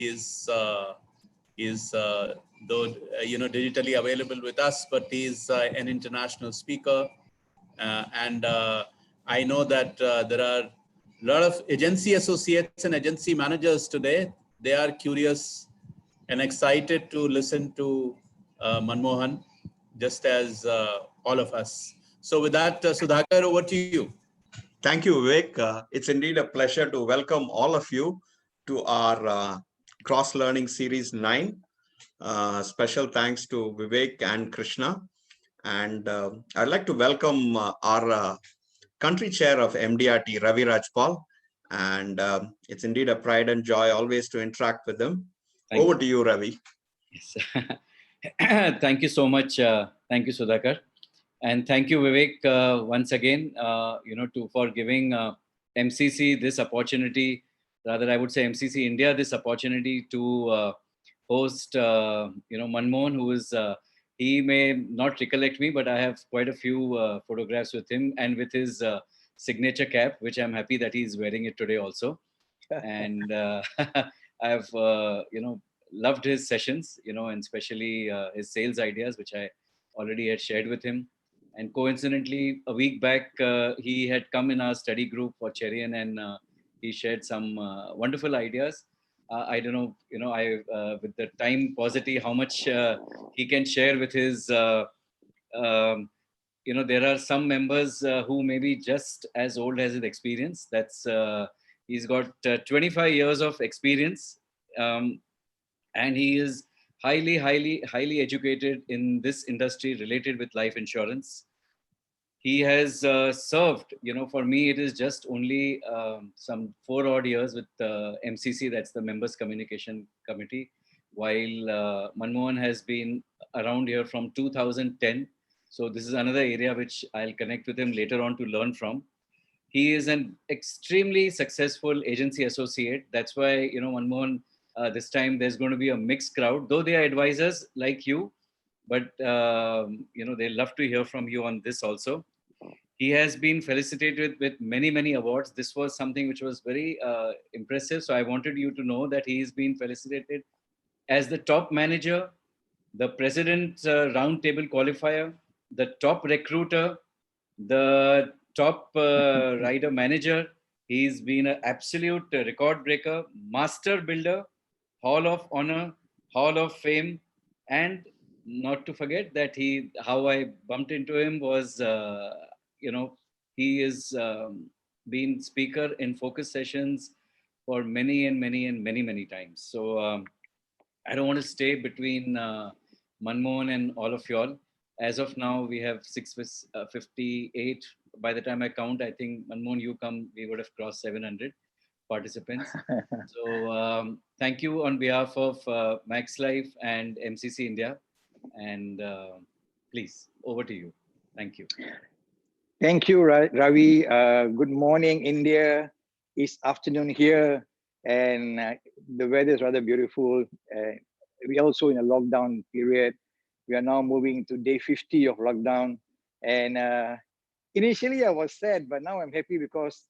is though digitally available with us, but he's an international speaker, and I know that there are a lot of agency associates and agency managers today. They are curious and excited to listen to Manmohan, just as all of us. So with that, Sudhakar, over to you. Thank you, Vivek. It's indeed a pleasure to welcome all of you to our Cross Learning Series 9. Special thanks to Vivek and Krishna. And I'd like to welcome our country chair of MDRT, Ravi Rajpal. And it's indeed a pride and joy always to interact with him. Over to you, Ravi. Yes. Thank you so much. Thank you, Sudhakar. And thank you, Vivek, once again, for giving MCC this opportunity, rather I would say MCC India this opportunity to host, Manmohan, who is, he may not recollect me, but I have quite a few photographs with him and with his signature cap, which I'm happy that he's wearing it today also. And I've, loved his sessions, and especially his sales ideas, which I already had shared with him. And coincidentally, a week back, he had come in our study group for Cherian, and he shared some wonderful ideas. I don't know, with the time paucity, how much he can share with his, there are some members who may be just as old as his experience. He's got 25 years of experience, and he is highly educated in this industry related with life insurance. He has served, for me, it is just only some 4 odd years with MCC, that's the Members Communication Committee, while Manmohan has been around here from 2010. So this is another area which I'll connect with him later on to learn from. He is an extremely successful agency associate. That's why, Manmohan, this time there's going to be a mixed crowd, though they are advisors like you, but they love to hear from you on this also. He has been felicitated with many awards. This was something which was very impressive. So I wanted you to know that he's been felicitated as the top manager, the president roundtable qualifier, the top recruiter, the top rider manager. He's been an absolute record breaker, master builder, Hall of Honor, Hall of Fame, and not to forget that how I bumped into him was, he is been speaker in focus sessions for many times. So I don't want to stay between Manmohan and all of y'all. As of now, we have 658. By the time I count, I think Manmohan, you come, we would have crossed 700 participants. So thank you on behalf of Max Life and MCC India. And please, over to you. Thank you. Thank you, Ravi. Good morning, India. It's afternoon here, and the weather is rather beautiful. We're also in a lockdown period. We are now moving to day 50 of lockdown. And initially I was sad, but now I'm happy because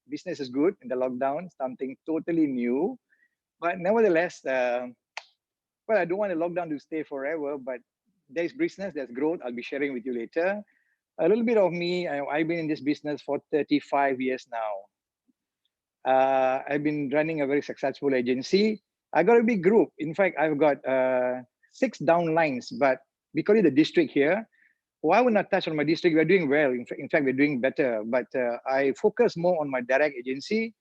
business is good in the lockdown, something totally new. But nevertheless, well, I don't want the lockdown to stay forever, but there's business, there's growth. I'll be sharing with you later. A little bit of me, I've been in this business for 35 years now. I've been running a very successful agency. I got a big group. In fact, I've got 6 downlines, but because of the district here, I will not touch on my district. We're doing well. In fact, we're doing better. But I focus more on my direct agency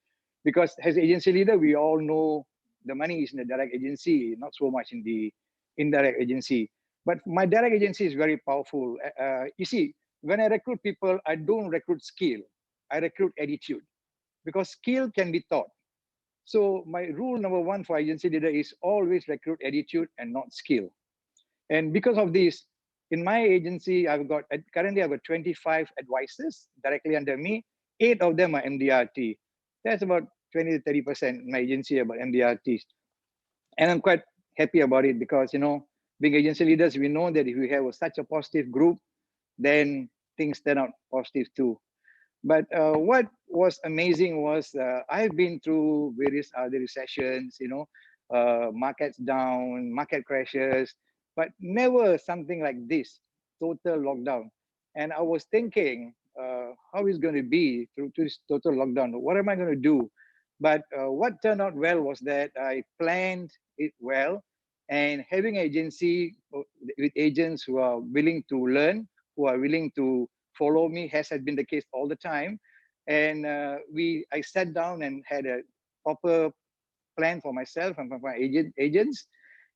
because as agency leader, we all know the money is in the direct agency, not so much in the indirect agency. But my direct agency is very powerful. You see, when I recruit people, I don't recruit skill. I recruit attitude because skill can be taught. So my rule number 1 for agency leader is always recruit attitude and not skill. And because of this, in my agency, currently I've got 25 advisors directly under me. 8 of them are MDRT. That's about 20 to 30% in my agency about MDRTs. And I'm quite happy about it because, being agency leaders, we know that if we have such a positive group, then things turn out positive too. But what was amazing was I've been through various other recessions, markets down, market crashes, but never something like this, total lockdown. And I was thinking, how is going to be through this total lockdown? What am I going to do? But what turned out well was that I planned it well, and having an agency with agents who are willing to learn, who are willing to follow me, has been the case all the time. And I sat down and had a proper plan for myself and for my agents.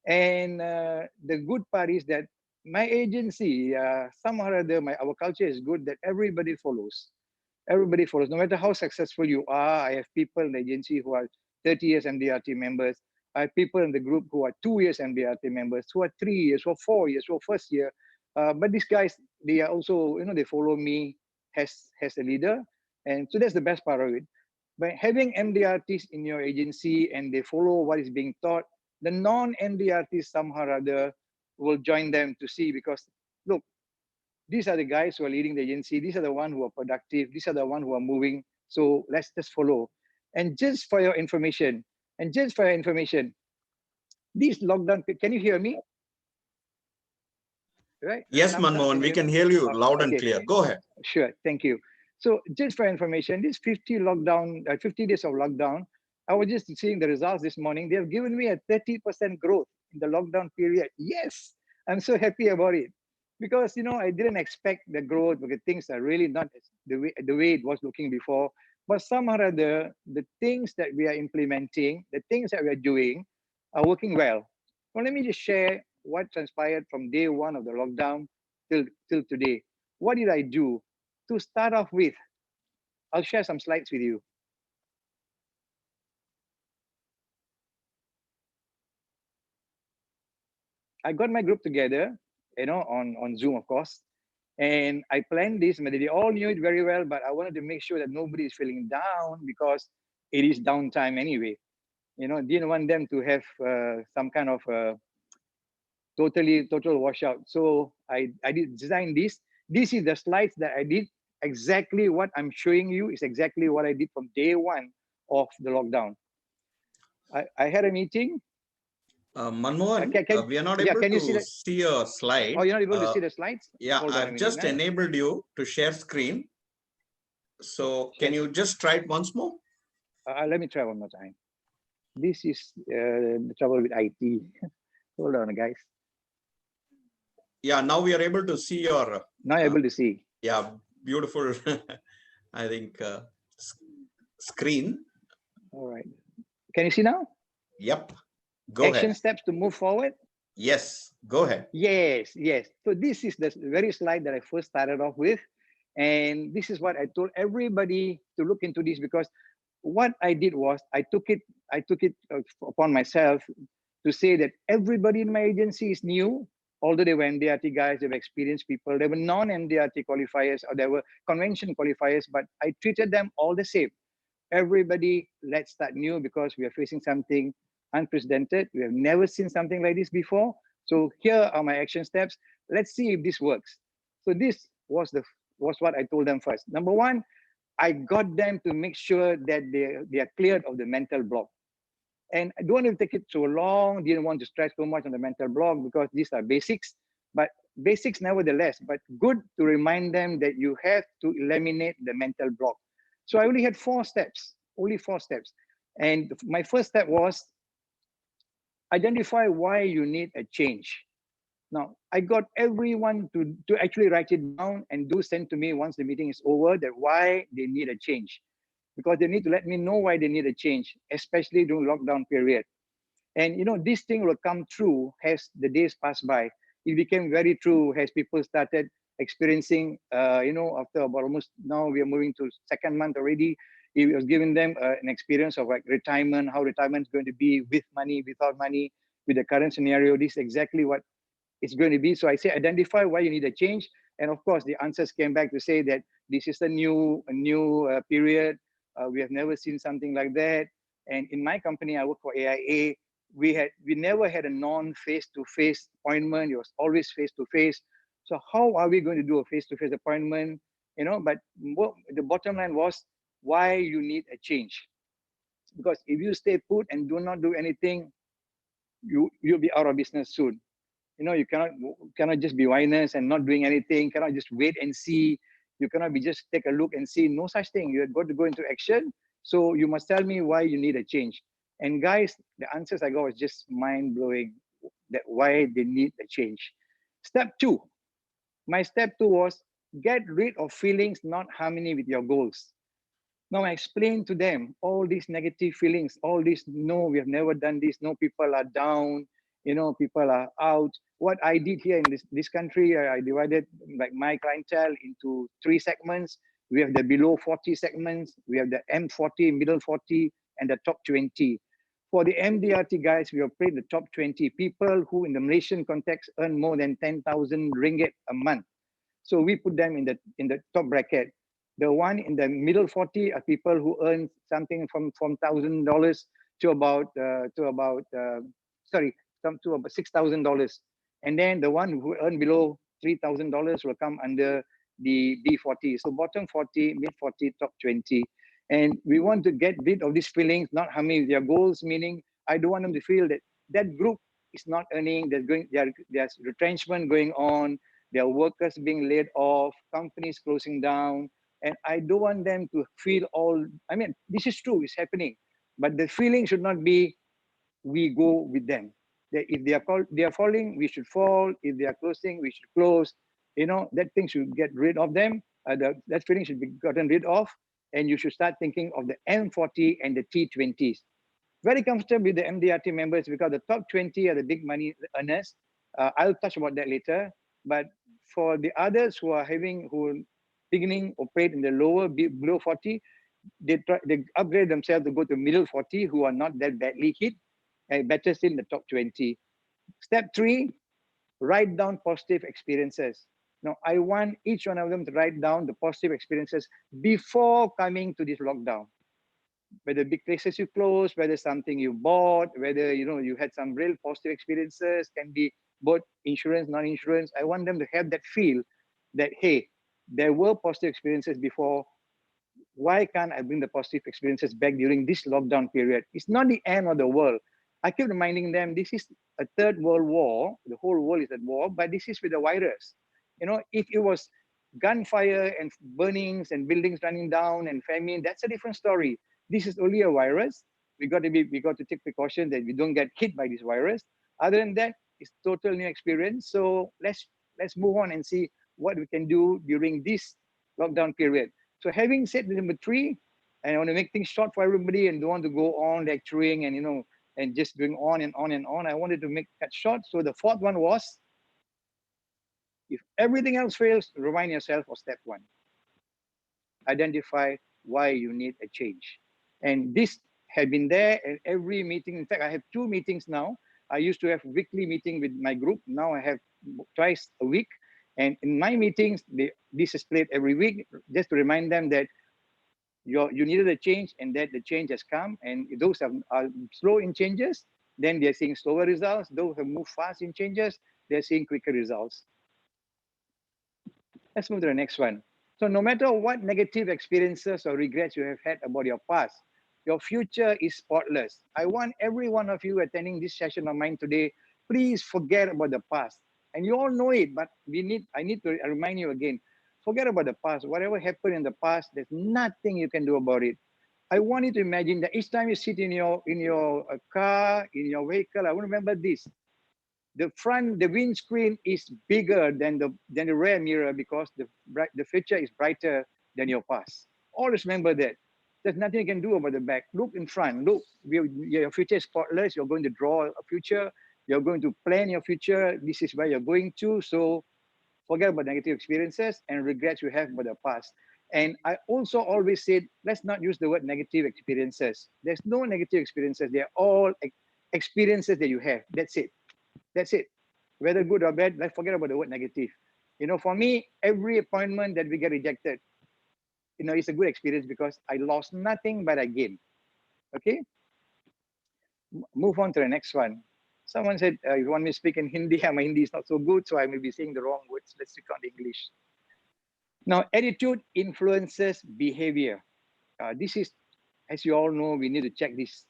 And the good part is that my agency, somehow or other, our culture is good that everybody follows. Everybody follows. No matter how successful you are, I have people in the agency who are 30 years MDRT members. I have people in the group who are 2 years MDRT members, who are 3 years, who are 4 years, who are first year. But these guys, they are also, they follow me as a leader. And so that's the best part of it. By having MDRTs in your agency and they follow what is being taught, the non-MDRTs somehow or other will join them to see, because look, these are the guys who are leading the agency. These are the ones who are productive. These are the ones who are moving. So let's just follow. And just for your information, this lockdown, can you hear me? Right? Yes, Thumbs up, Manmohan, we can hear you loud and clear. Go ahead. Sure, thank you. So just for information, this 50 days of lockdown, I was just seeing the results this morning. They have given me a 30% growth in the lockdown period. Yes, I'm so happy about it, because I didn't expect the growth, because things are really not the way it was looking before. But somehow or other, the things that we are implementing, the things that we are doing, are working well. Well, let me just share what transpired from day one of the lockdown till today. What did I do? To start off with, I'll share some slides with you. I got my group together, on Zoom, of course. And I planned this, but they all knew it very well, but I wanted to make sure that nobody is feeling down, because it is downtime anyway. Didn't want them to have some kind of total washout. So I did design this. This is the slides that I did. Exactly what I'm showing you is exactly what I did from day one of the lockdown. I had a meeting. Manmohan, we are not able to see your slide. Oh, you're not able to see the slides? Yeah, I've just enabled you to share screen. So can you just try it once more? Let me try one more time. This is the trouble with IT. Hold on, guys. Yeah, now we are able to see your... Now able to see. Yeah, beautiful, I think, screen. All right. Can you see now? Yep. Go Action ahead. steps to move forward. Yes, go ahead. Yes. So this is the very slide that I first started off with. And this is what I told everybody to look into this, because what I did was I took it upon myself to say that everybody in my agency is new. Although they were MDRT guys, they were experienced people, they were non-MDRT qualifiers, or they were convention qualifiers, but I treated them all the same. Everybody, let's start new, because we are facing something unprecedented. We have never seen something like this before. So here are my action steps. Let's see if this works. So this was what I told them first. Number one, I got them to make sure that they are cleared of the mental block. And I don't want to take it so long, didn't want to stress too much on the mental block, because these are basics, but basics nevertheless, but good to remind them that you have to eliminate the mental block. So I only had 4 steps, only 4 steps. And my first step was identify why you need a change. Now, I got everyone to actually write it down and send to me once the meeting is over, that why they need a change. Because they need to let me know why they need a change, especially during lockdown period. And this thing will come true as the days pass by. It became very true as people started experiencing, after about almost, now we are moving to 2nd month already. It was giving them an experience of like retirement, how retirement is going to be, with money, without money, with the current scenario. This is exactly what it's going to be. So I say, identify why you need a change. And of course, the answers came back to say that this is a new period. We have never seen something like that. And in my company, I work for AIA. We never had a non-face-to-face appointment. It was always face-to-face. So how are we going to do a face-to-face appointment? But the bottom line was why you need a change. Because if you stay put and do not do anything, you'll be out of business soon. You cannot just be whiners and not doing anything, cannot just wait and see. You cannot be just take a look and see. No such thing. You have got to go into action. So you must tell me why you need a change. And guys, the answers I got was just mind-blowing, that why they need a change. Step 2. My step 2 was get rid of feelings not harmony with your goals. Now I explained to them all these negative feelings, all this, no, we have never done this, no, people are down, people are out. What I did here in this country, I divided like my clientele into 3 segments. We have the below 40 segments, we have the M40, middle 40, and the top 20. For the MDRT guys, we operate the top 20 people who in the Malaysian context earn more than 10,000 ringgit a month. So we put them in the top bracket. The one in the middle 40 are people who earn something from $1,000 to about $6,000. And then the one who earn below $3,000 will come under the B40. So bottom 40, mid 40, top 20. And we want to get rid of these feelings, not harming with their goals, meaning I don't want them to feel that that group is not earning, there's retrenchment going on, there are workers being laid off, companies closing down. And I don't want them to feel this is true, it's happening. But the feeling should not be, we go with them. That if they are falling, we should fall. If they are closing, we should close. That thing should get rid of them. That feeling should be gotten rid of. And you should start thinking of the M40 and the T20s. Very comfortable with the MDRT members because the top 20 are the big money earners. I'll touch about that later. But for the others who are beginning operate in the below 40, they upgrade themselves to go to middle 40 who are not that badly hit, and better still in the top 20. Step 3, write down positive experiences. Now, I want each one of them to write down the positive experiences before coming to this lockdown. Whether big places you closed, whether something you bought, whether you had some real positive experiences, can be both insurance, non-insurance. I want them to have that feel that, hey, there were positive experiences before. Why can't I bring the positive experiences back during this lockdown period? It's not the end of the world. I keep reminding them this is a third world war. The whole world is at war, but this is with the virus. If it was gunfire and burnings and buildings running down and famine, that's a different story. This is only a virus. We got to take precaution that we don't get hit by this virus. Other than that, it's total new experience. So let's move on and see what we can do during this lockdown period. So having said number 3, and I want to make things short for everybody and don't want to go on lecturing and just going on and on and on. I wanted to make that short. So the 4th one was, if everything else fails, remind yourself of step 1. Identify why you need a change. And this had been there at every meeting. In fact, I have 2 meetings now. I used to have weekly meeting with my group. Now I have twice a week. And in my meetings, this is played every week, just to remind them that you needed a change and that the change has come. And those are slow in changes, then they're seeing slower results. Those have moved fast in changes, they're seeing quicker results. Let's move to the next one. So no matter what negative experiences or regrets you have had about your past, your future is spotless. I want every one of you attending this session of mine today, please forget about the past. And you all know it, but I need to remind you again, forget about the past. Whatever happened in the past, there's nothing you can do about it. I want you to imagine that each time you sit in your car, in your vehicle, I want to remember this. The windscreen is bigger than the rear mirror because the future is brighter than your past. Always remember that. There's nothing you can do about the back. Look in front. Look, your future is spotless. You're going to draw a future. You're going to plan your future. This is where you're going to. So forget about negative experiences and regrets you have about the past. And I also always said, let's not use the word negative experiences. There's no negative experiences. They're all experiences that you have. That's it. That's it. Whether good or bad, let's forget about the word negative. For me, every appointment that we get rejected, it's a good experience because I lost nothing, but I gained. Okay? Move on to the next one. Someone said, you want me to speak in Hindi? My Hindi is not so good, so I may be saying the wrong words. Let's stick on the English. Now, attitude influences behavior. This is, as you all know, we need to check this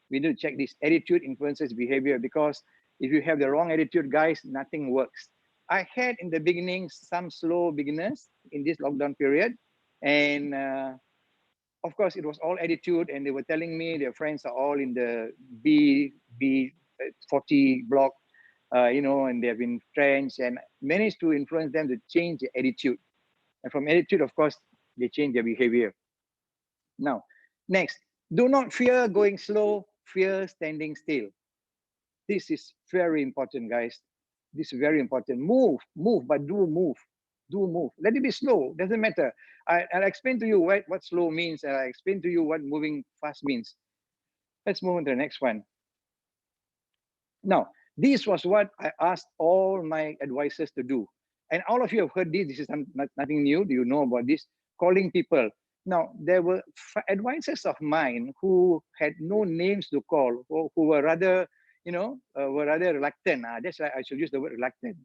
we need to check this. Attitude influences behavior, because if you have the wrong attitude, guys, nothing works. I had in the beginning some slow beginners in this lockdown period, and of course it was all attitude, and they were telling me their friends are all in the B40 block, and they have been friends, and managed to influence them to change their attitude. And from attitude, of course, they change their behavior. Now, next, do not fear going slow, fear standing still. This is very important, guys. This is very important. Move, but do move. Do move. Let it be slow. Doesn't matter. I'll explain to you what slow means. I'll explain to you what moving fast means. Let's move on to the next one. Now, this was what I asked all my advisors to do. And all of you have heard this. This is nothing new. Do you know about this? Calling people. Now, there were advisors of mine who had no names to call, or who were rather, were rather reluctant. That's why I should use the word reluctant.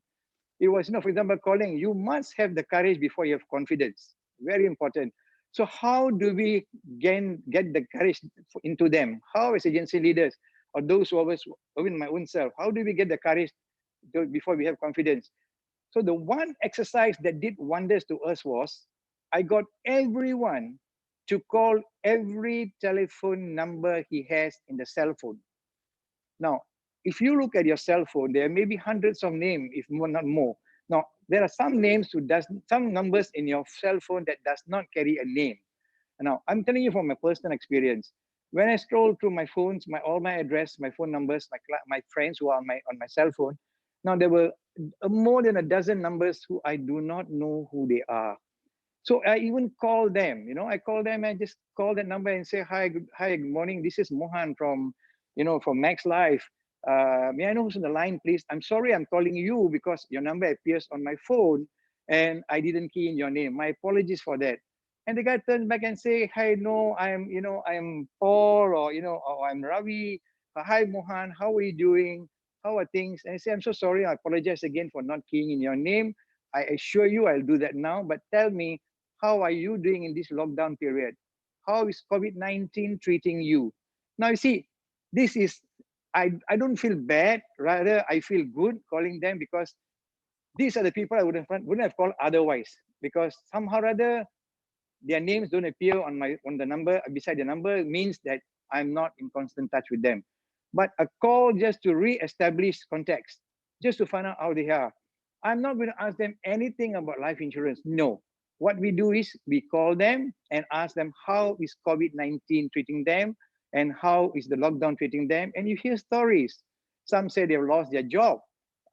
It was, for example, calling. You must have the courage before you have confidence. Very important. So how do we get the courage into them? How, as agency leaders, or those who always, even my own self, how do we get the courage before we have confidence? So the one exercise that did wonders to us was, I got everyone to call every telephone number he has in the cell phone. Now, if you look at your cell phone, there may be hundreds of names, if not more. Now, there are some names some numbers in your cell phone that does not carry a name. Now, I'm telling you from my personal experience. When I scroll through my phones, all my address, my phone numbers, my friends who are on my cell phone, now there were more than a dozen numbers who I do not know who they are. So I even call them, I call them and just call that number and say, hi, good morning. This is Mohan from Max Life. May I know who's on the line, please? I'm sorry, I'm calling you because your number appears on my phone and I didn't key in your name. My apologies for that. And the guy turned back and say, hi, no, I'm Paul, or I'm Ravi. Hi, Mohan, how are you doing? How are things? And I say, I'm so sorry. I apologize again for not keying in your name. I assure you I'll do that now. But tell me, how are you doing in this lockdown period? How is COVID-19 treating you? Now, you see, this is, I don't feel bad. Rather, I feel good calling them, because these are the people I wouldn't have called otherwise, because somehow or other, their names don't appear on the number, beside the number, means that I'm not in constant touch with them. But a call just to re-establish context, just to find out how they are. I'm not going to ask them anything about life insurance. No. What we do is we call them and ask them, how is COVID-19 treating them? And how is the lockdown treating them? And you hear stories. Some say they've lost their job.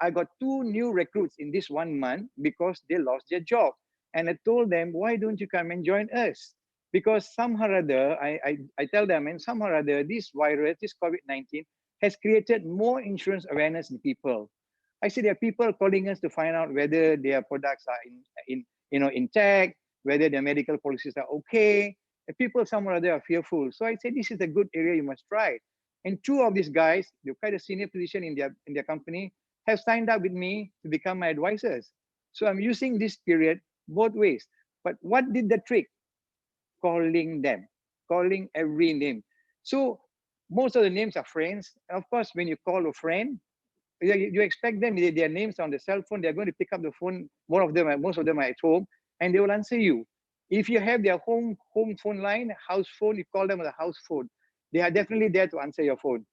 I got 2 new recruits in this 1 month because they lost their job. And I told them, why don't you come and join us? Because somehow or other, I tell them, and somehow or other, this virus, this COVID-19, has created more insurance awareness in people. I see there are people calling us to find out whether their products are intact, whether their medical policies are okay. And people somehow or other are fearful. So I say, this is a good area you must try. And 2 of these guys, they've quite a senior position in their company, have signed up with me to become my advisors. So I'm using this period both ways. But what did the trick? Calling them, calling every name. So most of the names are friends. And of course, when you call a friend, you expect them, their names on the cell phone, they're going to pick up the phone. Most of them are at home, and they will answer you. If you have their home phone line, house phone, you call them on the house phone. They are definitely there to answer your phone.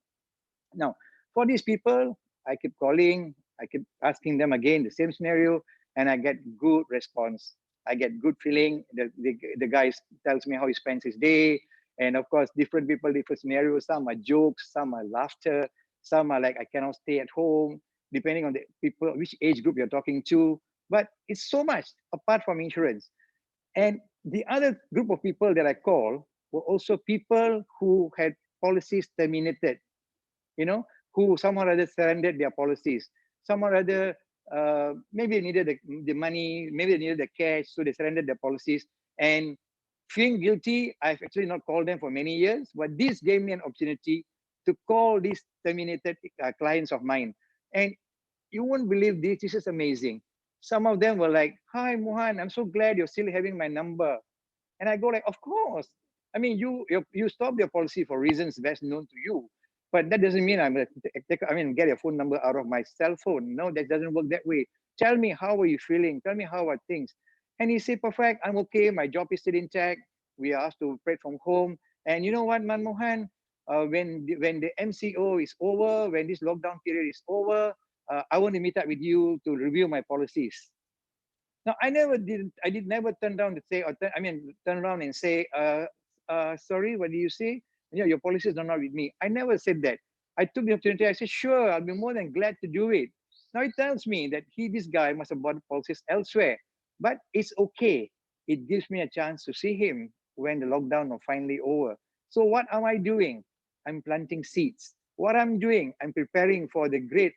Now, for these people, I keep calling, I keep asking them again the same scenario, and I get good response. I get good feeling. The guy tells me how he spends his day. And of course, different people, different scenarios. Some are jokes, some are laughter, some are like, I cannot stay at home, depending on the people, which age group you're talking to. But it's so much apart from insurance. And the other group of people that I call were also people who had policies terminated, who somehow or other surrendered their policies. Somehow or other, maybe they needed the money, maybe they needed the cash, so they surrendered their policies. And feeling guilty, I've actually not called them for many years, but this gave me an opportunity to call these terminated clients of mine. And you won't believe this. This is amazing. Some of them were like, hi, Mohan, I'm so glad you're still having my number. And I go like, of course. I mean, you stopped your policy for reasons best known to you. But that doesn't mean I'm going to get a phone number out of my cell phone. No, that doesn't work that way. Tell me, how are you feeling? Tell me, how are things? And he said, perfect, I'm okay. My job is still intact. We are asked to operate from home. And you know what, Manmohan? When the MCO is over, when this lockdown period is over, I want to meet up with you to review my policies. Now, I did never turn down to say, turn around and say, sorry, what do you say? Your policies are not with me. I never said that. I took the opportunity. I said, sure, I'll be more than glad to do it. Now it tells me that this guy must have bought policies elsewhere, but it's okay. It gives me a chance to see him when the lockdown is finally over. So what am I doing? I'm planting seeds. What I'm doing, I'm preparing for the great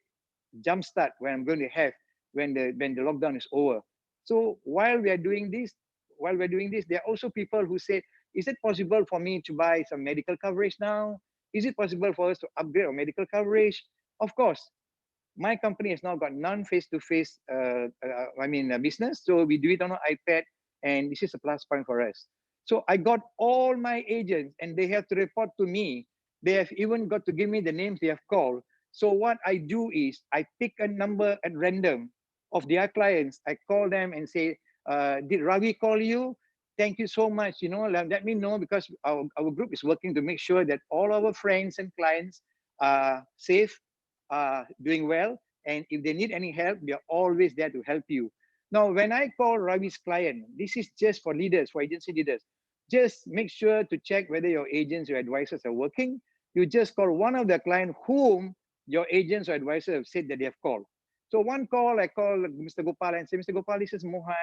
jumpstart when I'm going to have when the lockdown is over. So while we're doing this, there are also people who say, is it possible for me to buy some medical coverage now? Is it possible for us to upgrade our medical coverage? Of course, my company has now got non-face-to-face business. So we do it on an iPad, and this is a plus point for us. So I got all my agents, and they have to report to me. They have even got to give me the names they have called. So what I do is I pick a number at random of their clients. I call them and say, did Ravi call you? Thank you so much. Let me know, because our group is working to make sure that all our friends and clients are safe, doing well. And if they need any help, we are always there to help you. Now, when I call Ravi's client, this is just for leaders, for agency leaders. Just make sure to check whether your agents, your advisors are working. You just call one of the client whom your agents or advisors have said that they have called. So one call, I call Mr. Gopal and say, Mr. Gopal, this is Mohan.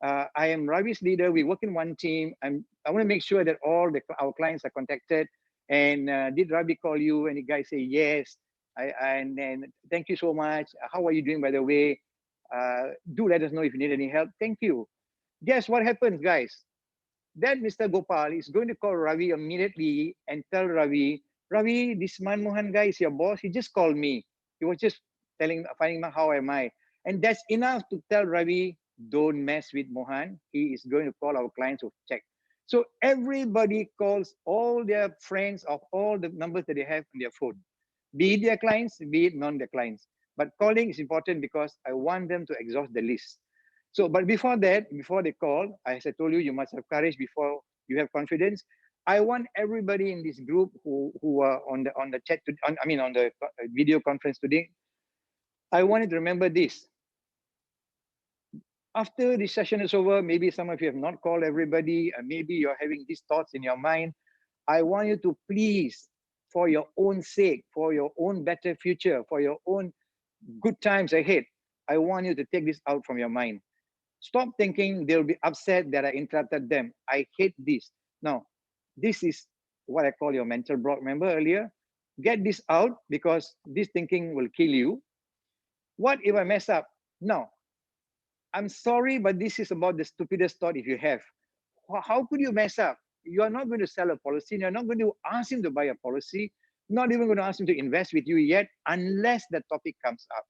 I am Ravi's leader. We work in one team. I want to make sure that all our clients are contacted. And did Ravi call you? And the guy say, yes. And thank you so much. How are you doing, by the way? Do let us know if you need any help. Thank you. Guess what happens, guys? Then Mr. Gopal is going to call Ravi immediately and tell Ravi, Ravi, this Manmohan guy is your boss. He just called me. He was just finding out how am I. And that's enough to tell Ravi, don't mess with Mohan. He is going to call our clients to check. So everybody calls all their friends of all the numbers that they have on their phone. Be it their clients, be it non their clients. But calling is important because I want them to exhaust the list. So, but before that, before they call, as I told you, you must have courage before you have confidence. I want everybody in this group who are on the chat, on the video conference today. I want you to remember this. After this session is over, maybe some of you have not called everybody, and maybe you're having these thoughts in your mind. I want you to please, for your own sake, for your own better future, for your own good times ahead, I want you to take this out from your mind. Stop thinking they'll be upset that I interrupted them. I hate this. Now, this is what I call your mental block. Remember earlier? Get this out, because this thinking will kill you. What if I mess up? No. I'm sorry, but this is about the stupidest thought if you have. How could you mess up? You are not going to sell a policy. You're not going to ask him to buy a policy. Not even going to ask him to invest with you yet, unless the topic comes up.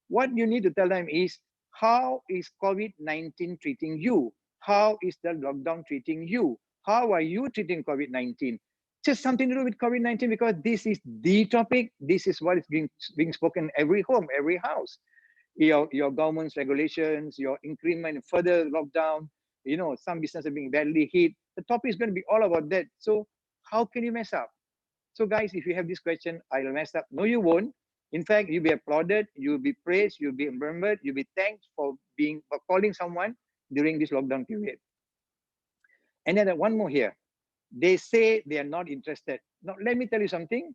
What you need to tell them is, how is COVID-19 treating you? How is the lockdown treating you? How are you treating COVID-19? Just something to do with COVID-19, because this is the topic. This is what is being spoken every home, every house. Your government's regulations, your increment, further lockdown, some businesses are being badly hit. The topic is going to be all about that. So how can you mess up? So guys, if you have this question, I'll mess up. No, you won't. In fact, you'll be applauded, you'll be praised, you'll be remembered, you'll be thanked for calling someone during this lockdown period. And then one more here. They say they are not interested. Now, let me tell you something.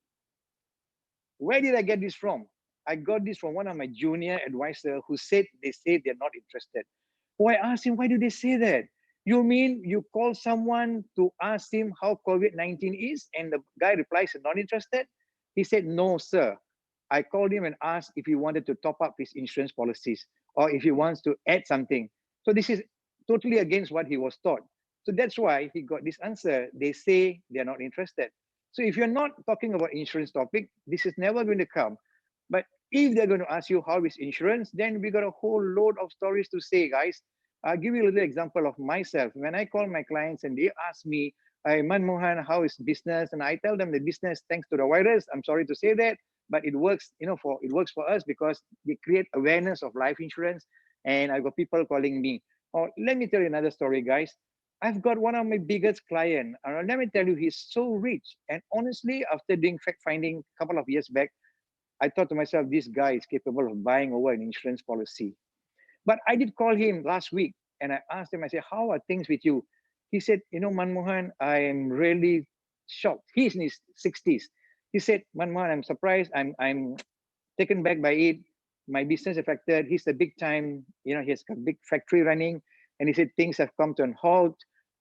Where did I get this from? I got this from one of my junior advisors who said they say they're not interested. Oh, I asked him, why do they say that? You mean you call someone to ask him how COVID-19 is, and the guy replies, not interested? He said, no, sir. I called him and asked if he wanted to top up his insurance policies or if he wants to add something. So this is totally against what he was taught. So that's why he got this answer. They say they're not interested. So if you're not talking about insurance topic, this is never going to come. But if they're going to ask you how is insurance, then we got a whole load of stories to say, guys. I'll give you a little example of myself. When I call my clients and they ask me, Manmohan, how is business? And I tell them the business, thanks to the virus, I'm sorry to say that, but it works, it works for us because they create awareness of life insurance. And I've got people calling me. Or let me tell you another story, guys. I've got one of my biggest client. Let me tell you, he's so rich. And honestly, after doing fact finding a couple of years back, I thought to myself, this guy is capable of buying over an insurance policy. But I did call him last week and I asked him, I said, how are things with you? He said, Manmohan, I am really shocked. He's in his 60s. He said, Manmohan, I'm surprised. I'm taken back by it. My business affected. He's a big time, he has a big factory running. And he said, things have come to a halt.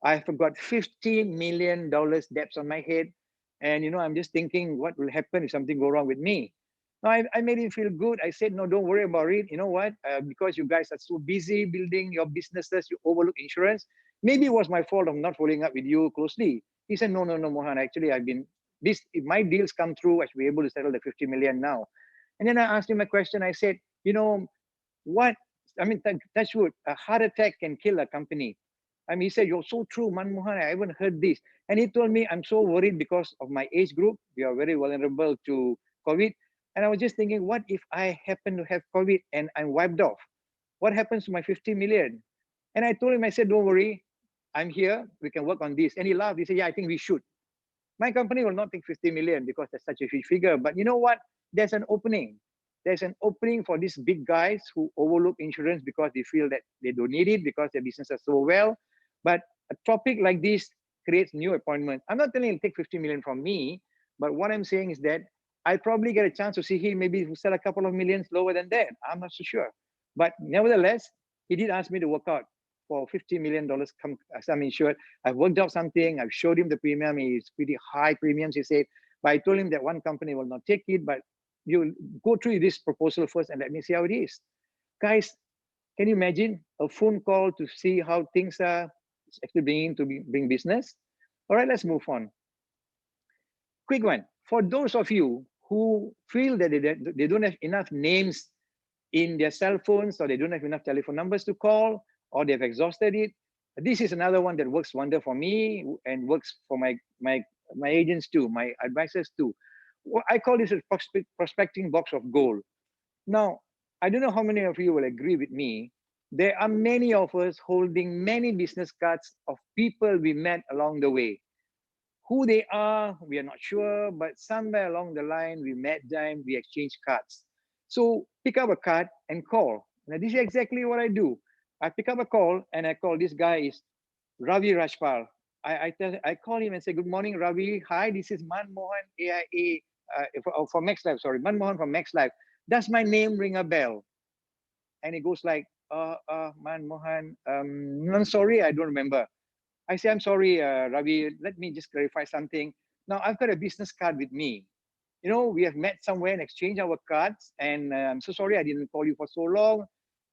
I've got $50 million debts on my head. And, I'm just thinking what will happen if something go wrong with me. Now, I made him feel good. I said, no, don't worry about it. You know what? Because you guys are so busy building your businesses, you overlook insurance. Maybe it was my fault of not following up with you closely. He said, no, Mohan, actually, if my deals come through, I should be able to settle the 50 million now. And then I asked him a question. I said, what? I mean, touch wood, a heart attack can kill a company. I mean, he said, you're so true, Manmohan, I haven't heard this. And he told me, I'm so worried because of my age group. We are very vulnerable to COVID. And I was just thinking, what if I happen to have COVID and I'm wiped off? What happens to my 50 million? And I told him, I said, don't worry, I'm here. We can work on this. And he laughed. He said, yeah, I think we should. My company will not take 50 million because that's such a huge figure. But you know what? There's an opening. There's an opening for these big guys who overlook insurance because they feel that they don't need it because their business is so well. But a topic like this creates new appointments. I'm not telling him to take 50 million from me, but what I'm saying is that I probably get a chance to see him maybe sell a couple of millions lower than that. I'm not so sure. But nevertheless, he did ask me to work out for $50 million sum insured. I've worked out something. I've showed him the premium. It's pretty high premiums, he said. But I told him that one company will not take it, but you go through this proposal first and let me see how it is. Guys, can you imagine a phone call to see how things are actually bring business? All right, let's move on. Quick one. For those of you who feel that they don't have enough names in their cell phones, or they don't have enough telephone numbers to call, or they've exhausted it, this is another one that works wonder for me and works for my agents too, my advisors too. I call this a prospecting box of gold. Now, I don't know how many of you will agree with me. There are many of us holding many business cards of people we met along the way. Who they are, we are not sure, but somewhere along the line, we met them, we exchanged cards. So pick up a card and call. Now, this is exactly what I do. I pick up a call and I call, this guy is Ravi Rajpal. I call him and say, good morning, Ravi. Hi, this is Manmohan AIA for Max Life, sorry, Manmohan from Max Life. Does my name ring a bell? And he goes like, Manmohan, I'm sorry, I don't remember. I say, I'm sorry, Ravi, let me just clarify something. Now, I've got a business card with me. We have met somewhere and exchanged our cards, and I'm so sorry I didn't call you for so long.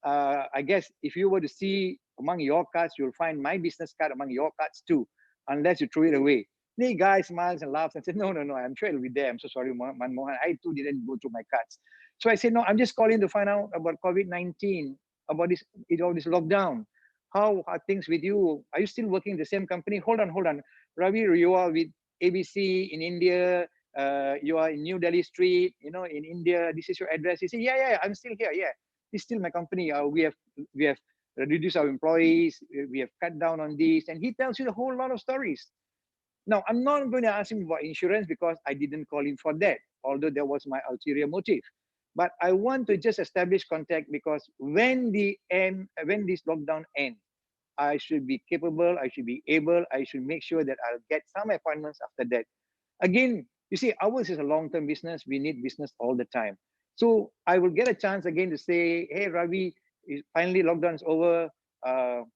I guess if you were to see among your cards, you'll find my business card among your cards too, unless you throw it away. The guy smiles and laughs and says, no, I'm sure it'll be there. I'm so sorry, Manmohan. I too didn't go through my cards. So I said, no, I'm just calling to find out about COVID-19, about this lockdown. How are things with you? Are you still working in the same company? Hold on. Ravi, you are with ABC in India. You are in New Delhi Street, in India. This is your address. He said, yeah, I'm still here. Yeah, this is still my company. We have reduced our employees. We have cut down on this. And he tells you a whole lot of stories. Now, I'm not going to ask him about insurance because I didn't call him for that, although that was my ulterior motive. But I want to just establish contact because when this lockdown ends, I should be capable, I should be able, I should make sure that I'll get some appointments after that. Again, you see, ours is a long-term business. We need business all the time. So I will get a chance again to say, hey, Ravi, finally lockdown is over.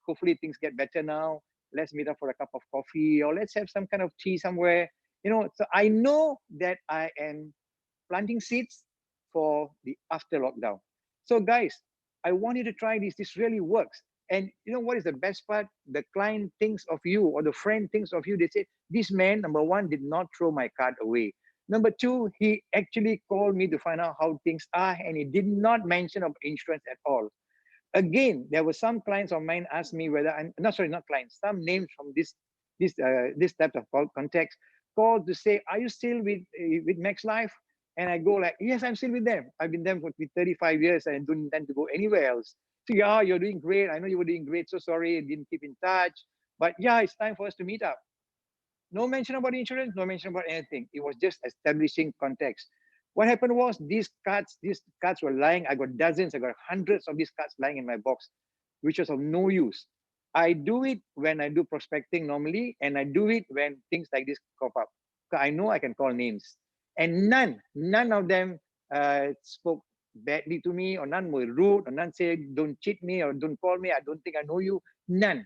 Hopefully things get better now. Let's meet up for a cup of coffee or let's have some kind of tea somewhere. So I know that I am planting seeds for the after lockdown. So guys, I want you to try this. This really works. And you know what is the best part? The client thinks of you or the friend thinks of you. They say, this man, number one, did not throw my card away. Number two, he actually called me to find out how things are and he did not mention of insurance at all. Again, there were some clients of mine asked me whether some names from this this type of context, call to say, are you still with Max Life? And I go like, yes, I'm still with them. I've been there for 35 years and don't intend to go anywhere else. So yeah, you're doing great. I know you were doing great. So sorry, I didn't keep in touch. But yeah, it's time for us to meet up. No mention about insurance, no mention about anything. It was just establishing context. What happened was these cards were lying. I got dozens, I got hundreds of these cards lying in my box, which was of no use. I do it when I do prospecting normally, and I do it when things like this crop up. So I know I can call names. And none of them spoke badly to me, or none were rude, or none said, don't cheat me, or don't call me, I don't think I know you. None.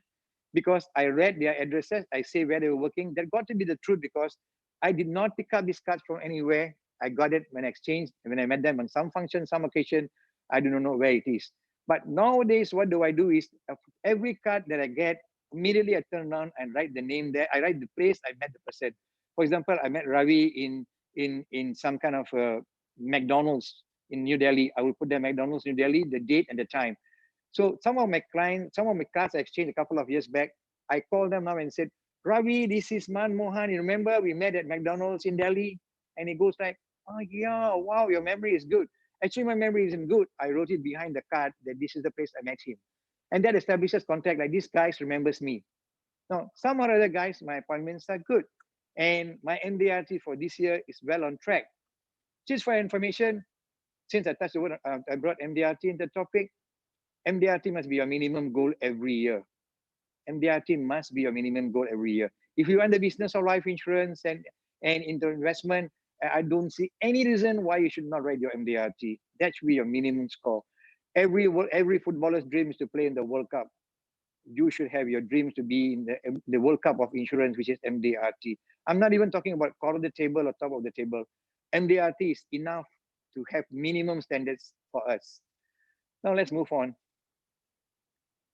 Because I read their addresses, I say where they were working. That got to be the truth, because I did not pick up these cards from anywhere. I got it when I exchanged, when I met them on some function, some occasion. I do not know where it is. But nowadays, what do I do is every card that I get, immediately I turn on and write the name there. I write the place I met the person. For example, I met Ravi in some kind of McDonald's in New Delhi. I will put the McDonald's New Delhi, the date and the time. So some of my clients, some of my cards I exchanged a couple of years back, I called them now and said, Ravi, this is Man Mohan. You remember we met at McDonald's in Delhi? And he goes like, oh yeah, wow, your memory is good. Actually, my memory isn't good. I wrote it behind the card that this is the place I met him. And that establishes contact, like this guy remembers me. Now, some other guys, my appointments are good. And my MDRT for this year is well on track. Just for information, since I touched the word, I brought MDRT into the topic. MDRT must be your minimum goal every year. MDRT must be your minimum goal every year. If you run the business of life insurance and into investment, I don't see any reason why you should not write your MDRT. That should be your minimum score. Every footballer's dream is to play in the World Cup. You should have your dreams to be in the World Cup of insurance, which is MDRT. I'm not even talking about core of the table or top of the table. MDRT is enough to have minimum standards for us. Now let's move on.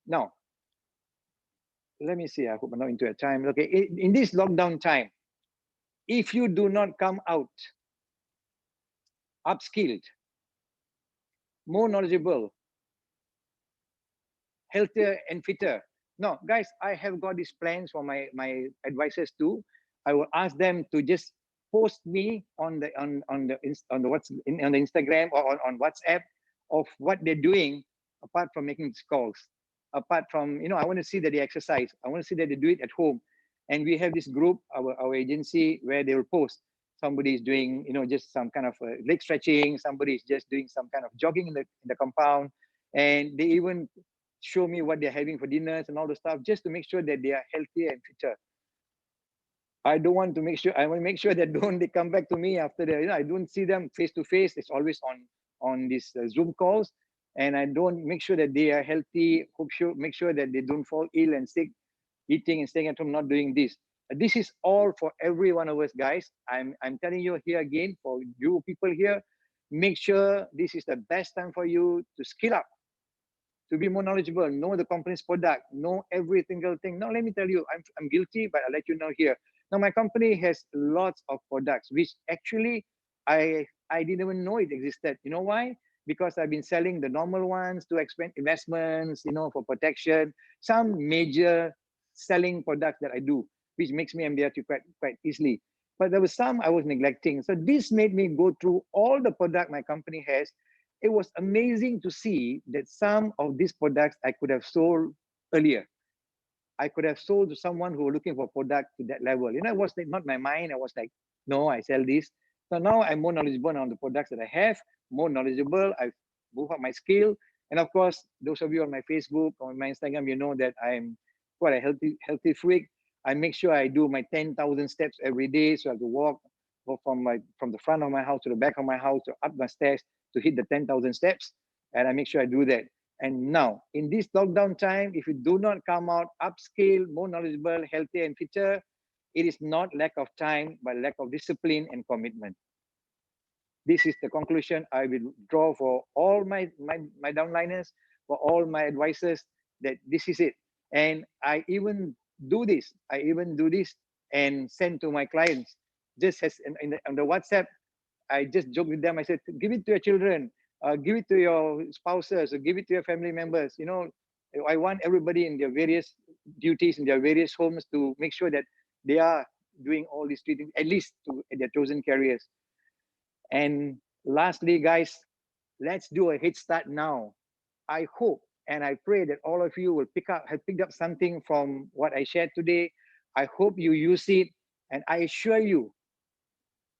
Now, let me see. I hope I'm not into a time. Okay, in this lockdown time, if you do not come out upskilled, more knowledgeable, healthier and fitter. No, guys, I have got these plans for my advisors too. I will ask them to just post me on the Instagram or on WhatsApp of what they're doing apart from making these calls. Apart from, I want to see that they exercise. I want to see that they do it at home. And we have this group, our agency, where they will post. Somebody is doing, just some kind of leg stretching. Somebody is just doing some kind of jogging in the compound. And they even show me what they're having for dinners and all the stuff, just to make sure that they are healthier and fitter. I want to make sure that they come back to me after I don't see them face to face. It's always on these Zoom calls. And I don't make sure that they are healthy, make sure that they don't fall ill and sick, eating and staying at home, not doing this. This is all for every one of us, guys. I'm telling you here again, for you people here, make sure this is the best time for you to skill up, to be more knowledgeable, know the company's product, know every single thing. Now, let me tell you, I'm guilty, but I'll let you know here. Now, my company has lots of products, which actually I didn't even know it existed. You know why? Because I've been selling the normal ones to expand investments, for protection, some major selling products that I do, which makes me MDRT quite easily. But there was some I was neglecting. So this made me go through all the product my company has. It was amazing to see that some of these products I could have sold earlier. I could have sold to someone who was looking for product to that level. It was not my mind. I was like, no, I sell this. So now I'm more knowledgeable on the products that I have, more knowledgeable. I've moved up my skill. And of course, those of you on my Facebook or my Instagram, you know that I'm quite a healthy freak. I make sure I do my 10,000 steps every day. So I have to walk from the front of my house to the back of my house to up my stairs to hit the 10,000 steps. And I make sure I do that. And now, in this lockdown time, if you do not come out upscale, more knowledgeable, healthier and fitter, it is not lack of time, but lack of discipline and commitment. This is the conclusion I will draw for all my downliners, for all my advisors, that this is it. And I even do this. And send to my clients. Just as on the WhatsApp, I just joke with them. I said, give it to your children, give it to your spouses, or give it to your family members. I want everybody in their various duties in their various homes to make sure that they are doing all these treatments, at least to their chosen carriers. And lastly, guys, let's do a head start now. I hope and I pray that all of you will have picked up something from what I shared today. I hope you use it, and I assure you,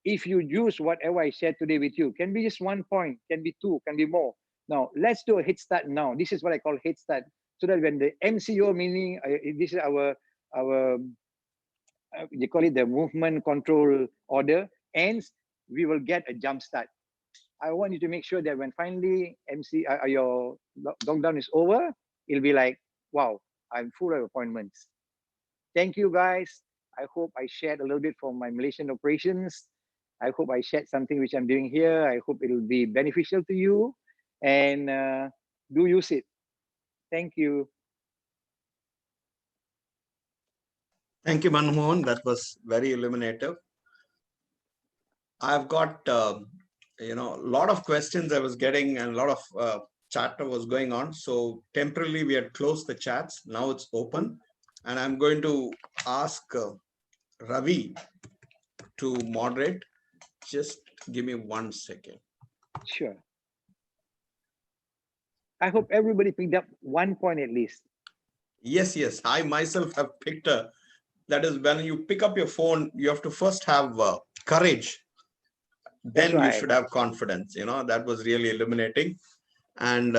if you use whatever I shared today with you, can be just 1 point, can be 2, can be more. Now, let's do a head start now. This is what I call head start, so that when the MCO, meaning this is our they call it the movement control order, ends, we will get a jump start. I want you to make sure that when finally your lockdown is over, it'll be like, wow, I'm full of appointments. Thank you, guys. I hope I shared a little bit from my Malaysian operations. I hope I shared something which I'm doing here. I hope it'll be beneficial to you, and do use it. Thank you. Thank you, Manmohan. That was very illuminative. I've got a lot of questions I was getting, and a lot of chatter was going on. So temporarily we had closed the chats. Now it's open, and I'm going to ask Ravi to moderate. Just give me 1 second. Sure. I hope everybody picked up 1 point at least. Yes. I myself have picked that is, when you pick up your phone, you have to first have courage. Then you should have confidence. That was really illuminating. And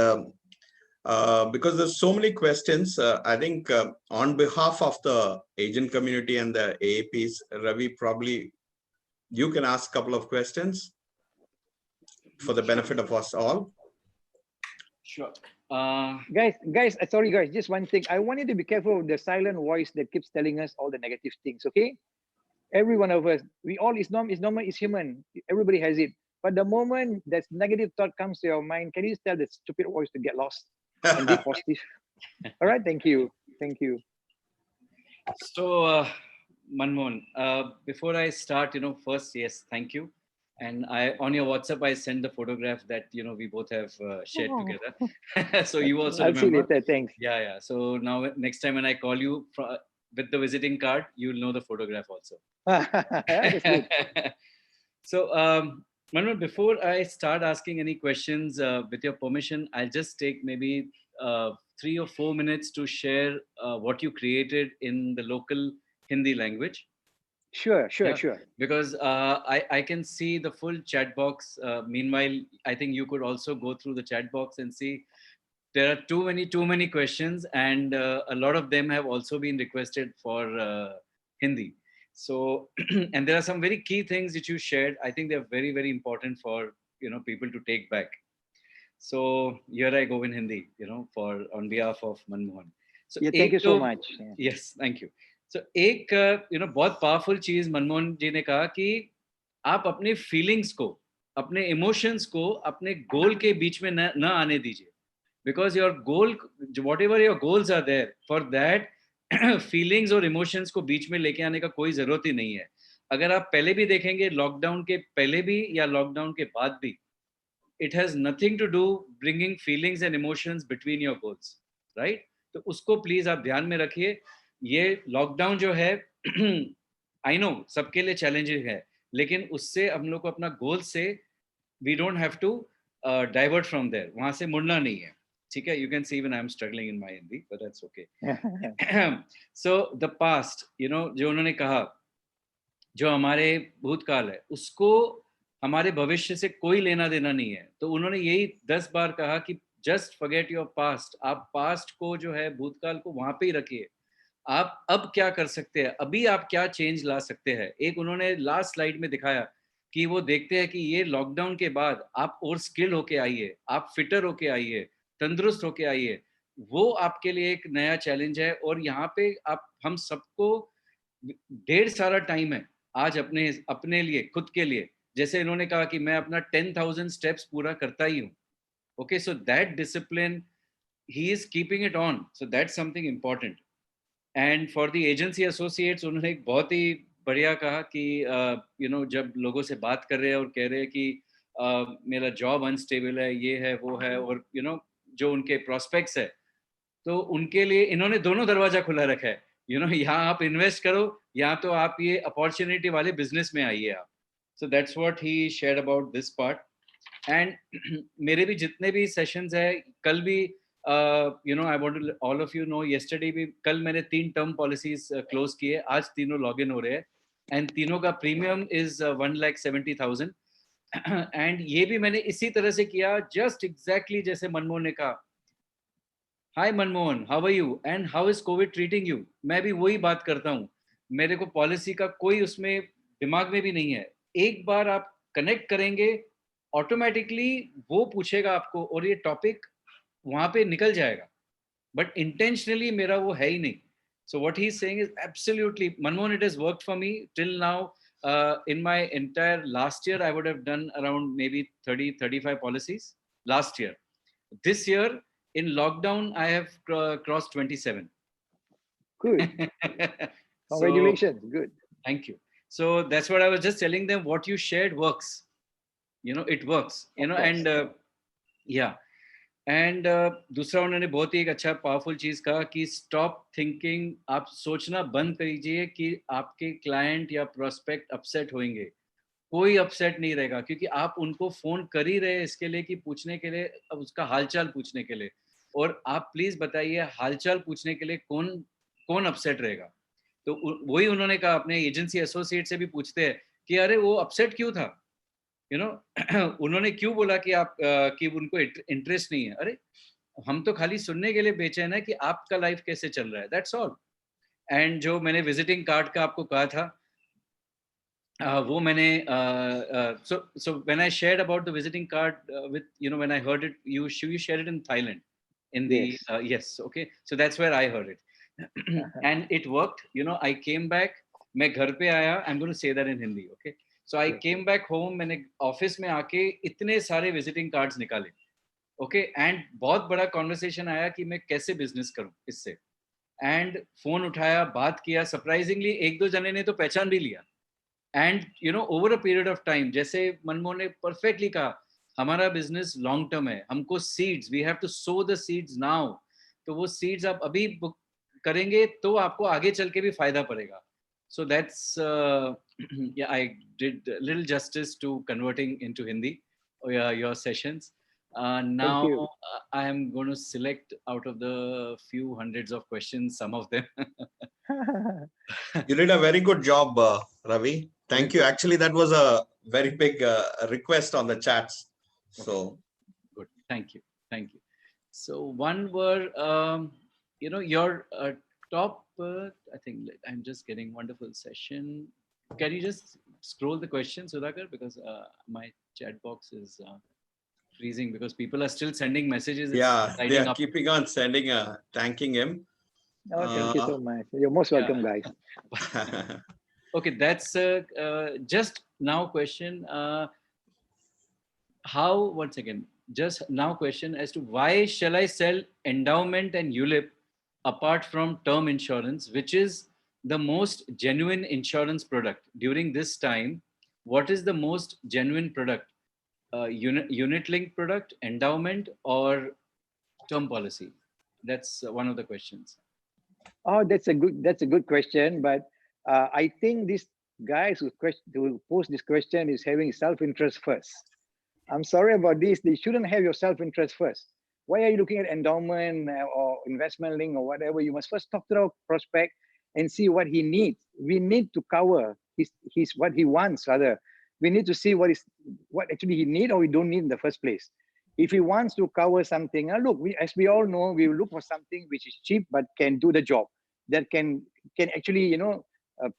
because there's so many questions, I think on behalf of the agent community and the AAPs, Ravi, probably you can ask a couple of questions for the benefit of us all. Sure. Guys, sorry guys, just one thing. I want you to be careful of the silent voice that keeps telling us all the negative things, okay? Every one of us, we all, it's normal, it's human. Everybody has it. But the moment that negative thought comes to your mind, can you just tell the stupid voice to get lost and be positive? All right, thank you. Thank you. So, Manmohan, before I start, first, yes, thank you. And on your WhatsApp, I sent the photograph that, we both have shared together. So you also I'll remember. see later, thanks. Yeah. So now next time when I call you with the visiting card, you'll know the photograph also. That's good. So, Manmohan, before I start asking any questions, with your permission, I'll just take maybe 3 or 4 minutes to share what you created in the local Hindi language. Sure. Because I can see the full chat box. Meanwhile, I think you could also go through the chat box and see there are too many questions, and a lot of them have also been requested for Hindi. So, and there are some very key things that you shared. I think they're very, very important for people to take back. So here I go in Hindi, on behalf of Manmohan. So yeah, thank you so much. Yes, thank you. So एक बहुत powerful चीज मनमोहन जी ने कहा कि आप अपने feelings को, अपने इमोशंस को अपने गोल के बीच में न आने दीजिए, because your goal, whatever your goals are there, for that feelings और इमोशंस को बीच में लेके आने का कोई जरूरत ही नहीं है. अगर आप पहले भी देखेंगे, लॉकडाउन के पहले भी या लॉकडाउन के बाद भी, it has nothing to do bringing feelings and emotions between your goals, right? तो उसको प्लीज आप ध्यान में रखिए. ये लॉकडाउन जो है, आई नो सबके लिए चैलेंजिंग है, लेकिन उससे हम लोग को अपना गोल से we don't have to divert from there, वहां से मुड़ना नहीं है. ठीक है, you can see when I am struggling in my Hindi, but that's okay. So the past, जो उन्होंने कहा, जो हमारे भूतकाल है उसको हमारे भविष्य से कोई लेना देना नहीं है. तो उन्होंने यही 10 बार कहा कि जस्ट फॉरगेट योर पास्ट. आप पास्ट को जो है, भूतकाल को वहां पे ही रखिए. आप अब क्या कर सकते हैं, अभी आप क्या चेंज ला सकते हैं. एक उन्होंने लास्ट स्लाइड में दिखाया कि वो देखते हैं कि ये लॉकडाउन के बाद आप और स्किल होके आइए, आप फिटर होके आइए, तंदुरुस्त होके आइए. वो आपके लिए एक नया चैलेंज है. और यहाँ पे हम सबको ढेर सारा टाइम है आज अपने लिए, खुद के लिए. जैसे इन्होंने कहा कि मैं अपना 10,000 स्टेप्स पूरा करता ही हूँ. Okay, so that discipline he is keeping it on. So that's something important. And for the agency associates, उन्होंने एक बहुत ही बढ़िया कहा कि जब लोगों से बात कर रहे हैं और कह रहे हैं कि मेरा जॉब अनस्टेबल है, ये है, वो है, और जो उनके प्रोस्पेक्ट्स है, तो उनके लिए इन्होंने दोनों दरवाजा खुला रखा है, यहाँ आप इन्वेस्ट करो, या तो आप ये अपॉर्चुनिटी वाले बिजनेस में आइए आप. So that's what he shared about this part. And मेरे भी जितने भी सेशंस है, कल भी I want to all of you know, yesterday भी, कल मैंने 3 टर्म पॉलिसीज क्लोज किए, आज तीनों लॉग इन हो रहे हैं, एंड तीनों का प्रीमियम इज 1,70,000. एंड ये भी मैंने इसी तरह से किया, जस्ट एग्जैक्टली जैसे मनमोहन ने कहा, hi Manmohan, how are you and how is Covid treating you. मैं भी वही बात करता हूँ, मेरे को पॉलिसी का कोई उसमें दिमाग में भी नहीं है. एक बार आप कनेक्ट करेंगे, ऑटोमेटिकली वो पूछेगा आपको, और ये टॉपिक वहां पे निकल जाएगा, बट इंटेंशनली मेरा वो है ही नहीं. So what he is saying is absolutely, Manmohan, it has worked for me till now. In my entire last year, I would have done around maybe 30-35 policies last year. This year, in lockdown, I have crossed 27. Good. Congratulations. Good. Thank you. So that's what I was just telling them. What you shared works. It works. And yeah. And दूसरा उन्होंने बहुत ही एक अच्छा powerful चीज कहा कि stop thinking, आप सोचना बंद करिए कि आपके क्लाइंट या प्रोस्पेक्ट अपसेट होंगे. कोई अपसेट नहीं रहेगा, क्योंकि आप उनको फोन कर ही रहे इसके लिए कि पूछने के लिए, उसका हालचाल पूछने के लिए. और आप प्लीज बताइए, हालचाल पूछने के लिए कौन अपसेट रहेगा. तो वही उन्होंने कहा, अपने एजेंसी एसोसिएट से भी पूछते हैं कि अरे वो अपसेट क्यों था, उन्होंने क्यों बोला कि आप कि उनको इंटरेस्ट नहीं है. अरे हम तो खाली सुनने के लिए बेचैन है कि आपका लाइफ कैसे चल रहा है, दैट्स ऑल. एंड जो मैंने विजिटिंग कार्ड का आपको कहा था, वो मैंने so when I shared about the visiting card with when I heard it, you shared it in Thailand, in the Yes. yes, okay, so that's where I heard it. And it worked. I came back, मैं घर पे आया, I'm going to say that in Hindi, okay. So I came back home, मैंने office में आके इतने सारे visiting cards निकाले, ओके, एंड बहुत बड़ा कॉन्वर्सेशन आया कि मैं कैसे बिजनेस करूं इससे. एंड फोन उठाया, बात किया, सरप्राइजिंगली 1-2 जने ने तो पहचान भी लिया. And over a period of time, जैसे मनमोहन ने परफेक्टली कहा, हमारा बिजनेस लॉन्ग टर्म है, हमको seeds, we have to sow the seeds now. तो वो सीड्स आप अभी करेंगे तो आपको आगे चल के भी फायदा पड़ेगा. So that's yeah, I did a little justice to converting into Hindi your sessions. Now I am going to select out of the few hundreds of questions, some of them. You did a very good job, Ravi. Thank you. Actually, that was a very big request on the chats. So good. Thank you. So one were your top. I think I'm just getting wonderful session. Can you just scroll the questions, Sudhakar, because my chat box is freezing because people are still sending messages. Yeah, they are keeping on sending, thanking him. Oh, thank you so much. You're most welcome, guys. Okay, that's just now question. How, once again, just now question as to why shall I sell endowment and ULIP apart from term insurance, which is the most genuine insurance product during this time? What is the most genuine product? Unit-linked product, endowment, or term policy? That's one of the questions. Oh, that's a good question. But I think this guy who posed this question is having self-interest first. I'm sorry about this. They shouldn't have your self-interest first. Why are you looking at endowment or investment link or whatever? You must first talk to our prospect and see what he needs. We need to cover his what he wants. Rather, we need to see what actually he needs or we don't need in the first place. If he wants to cover something, look, as we all know, we will look for something which is cheap but can do the job, that can actually